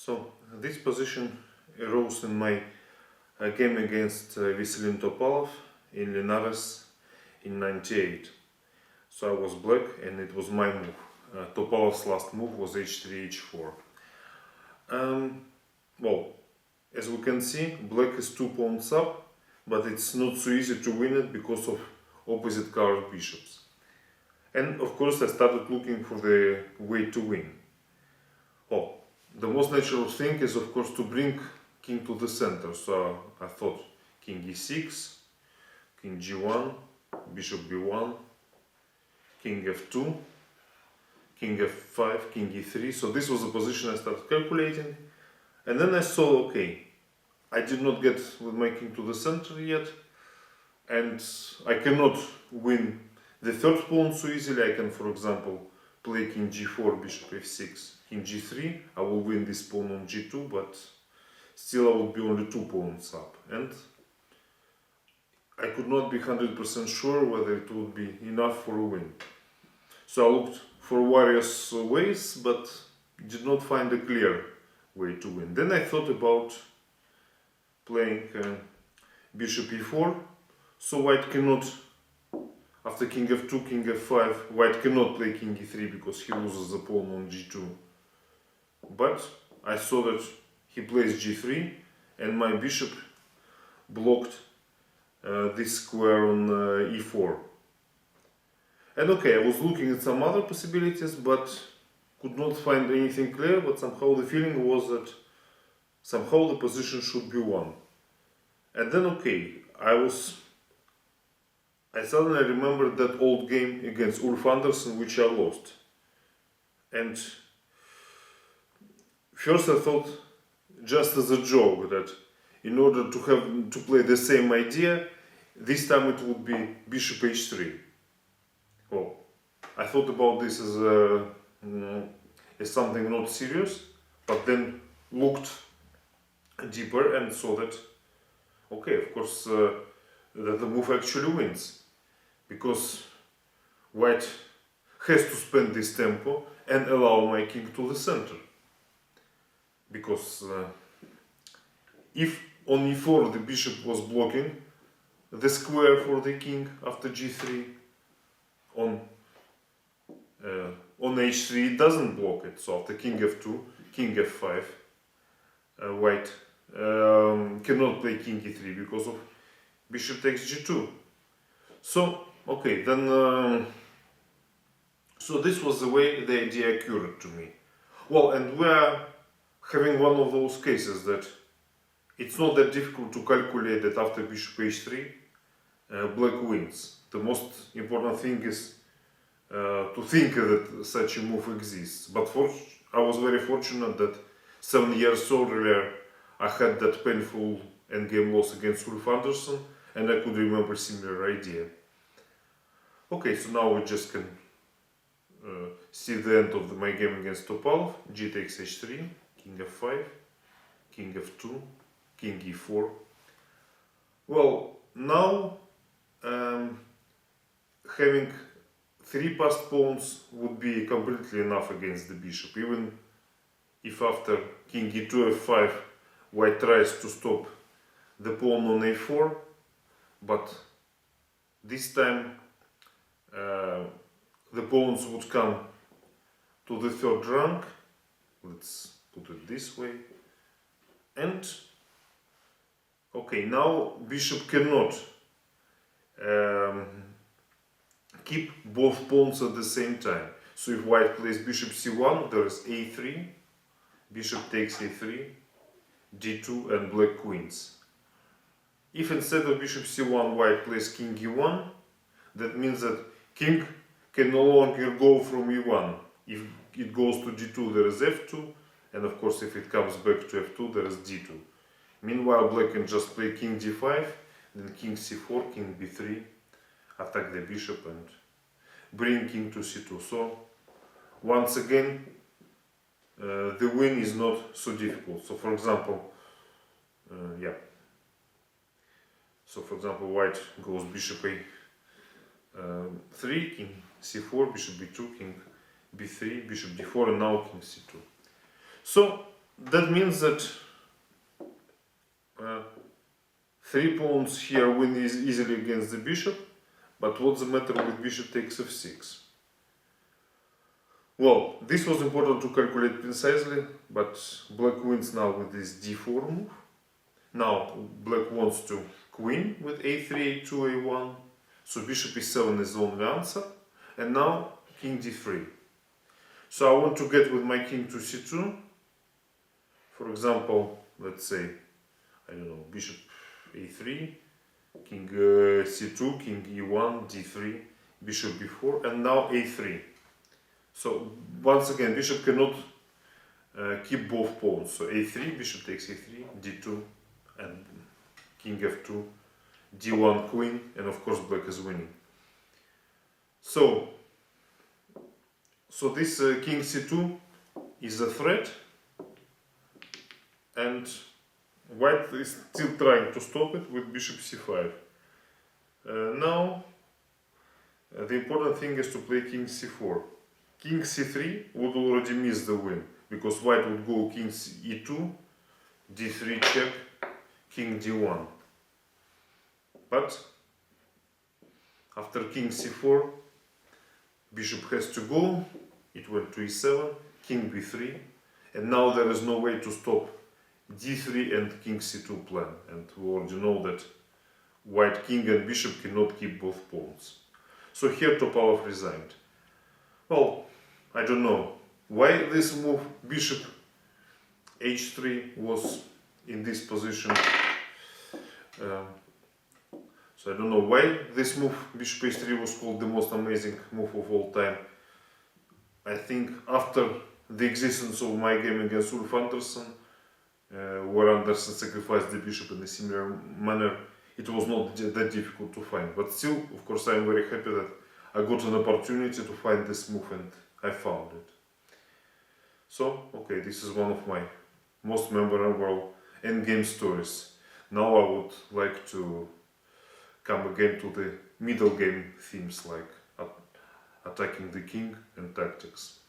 So this position arose in my game against Vasilin Topalov in Linares in '98. So I was black and it was my move. Topalov's last move was h3, h4. Well, as we can see, black is 2 pawns up, but it's not so easy to win it because of opposite colored bishops. And of course I started looking for the way to win. Well, the most natural thing is of course to bring king to the center. So I thought king e6, king g1, bishop b1, king f2, king f5, king e3. So this was the position I started calculating. And then I saw, okay, I did not get with my king to the center yet. And I cannot win the third pawn so easily. I can, for example, play king g4, bishop f6, king g3. I will win this pawn on g2, but still I would be only 2 pawns up. And I could not be 100% sure whether it would be enough for a win. So I looked for various ways, but did not find a clear way to win. Then I thought about playing bishop e4. So white cannot, after king f2, king f5, white cannot play king e3 because he loses the pawn on g2. But I saw that he plays g3 and my bishop blocked this square on e4. And okay, I was looking at some other possibilities, but could not find anything clear, but somehow the feeling was that somehow the position should be won. And then okay, I suddenly remembered that old game against Ulf Andersson, which I lost. And first I thought, just as a joke, that in order to play the same idea, this time it would be bishop h3. Oh, I thought about this as something not serious, but then looked deeper and saw that, okay, of course, that the move actually wins. Because white has to spend this tempo and allow my king to the center. Because if on e4 the bishop was blocking the square for the king after g3, on h3 it doesn't block it. So after king f2, king f5, white cannot play king e3 because of bishop takes g2. So okay, then so this was the way the idea occurred to me. Well, and we are having one of those cases that it's not that difficult to calculate that after bishop h3 black wins. The most important thing is to think that such a move exists. But I was very fortunate that 7 years earlier I had that painful endgame loss against Ulf Andersson, and I could remember similar idea. Okay, so now we just can see the end of my game against Topalov. G takes h3, king f5, king f2, king e4. Well, now having 3 passed pawns would be completely enough against the bishop, even if after king e2 f5 white tries to stop the pawn on a4, but this time the pawns would come to the third rank. Let's put it this way. And okay, now bishop cannot keep both pawns at the same time. So if white plays bishop c1, there is a3, bishop takes a3, d2, and black wins. If instead of bishop c1 white plays king e1, that means that king can no longer go from e1. If it goes to d2, there is f2, and of course if it comes back to f2, there is d2. Meanwhile, black can just play king d5, then king c4, king b3, attack the bishop and bring king to c2. So once again, the win is not so difficult. So for example, so for example, white goes bishop a3, king c4, bishop b2, king b3, bishop d4, and now king c2. So that means that 3 pawns here win easily against the bishop, but what's the matter with bishop takes f6? Well, this was important to calculate precisely, but black wins now with this d4 move. Now black wants to queen with a3, a2, a1, so bishop e7 is the only answer, and now king d3. So I want to get with my king to c2. For example, let's say, I don't know, bishop a3, king c2, king e1, d3, bishop b4, and now a3. So once again, bishop cannot keep both pawns. So a3, bishop takes a3, d2, and king f2, d1, queen, and of course black is winning. So this king c2 is a threat, and white is still trying to stop it with bishop c5. Now the important thing is to play king c4. King c3 would already miss the win, because white would go king e2, d3 check, king d1. But after king c4, bishop has to go, it went to e7, king b3, and now there is no way to stop d3 and king c2 plan, and we already know that white king and bishop cannot keep both pawns. So here Topalov resigned. Well, I don't know why this move bishop h3 was in this position. So I don't know why this move bishop h3 was called the most amazing move of all time. I think after the existence of my game against Ulf Andersson, where Andersson sacrificed the bishop in a similar manner, it was not that difficult to find. But still, of course, I am very happy that I got an opportunity to find this move and I found it. So, okay, this is one of my most memorable endgame stories. Now I would like to come again to the middle game themes like attacking the king and tactics.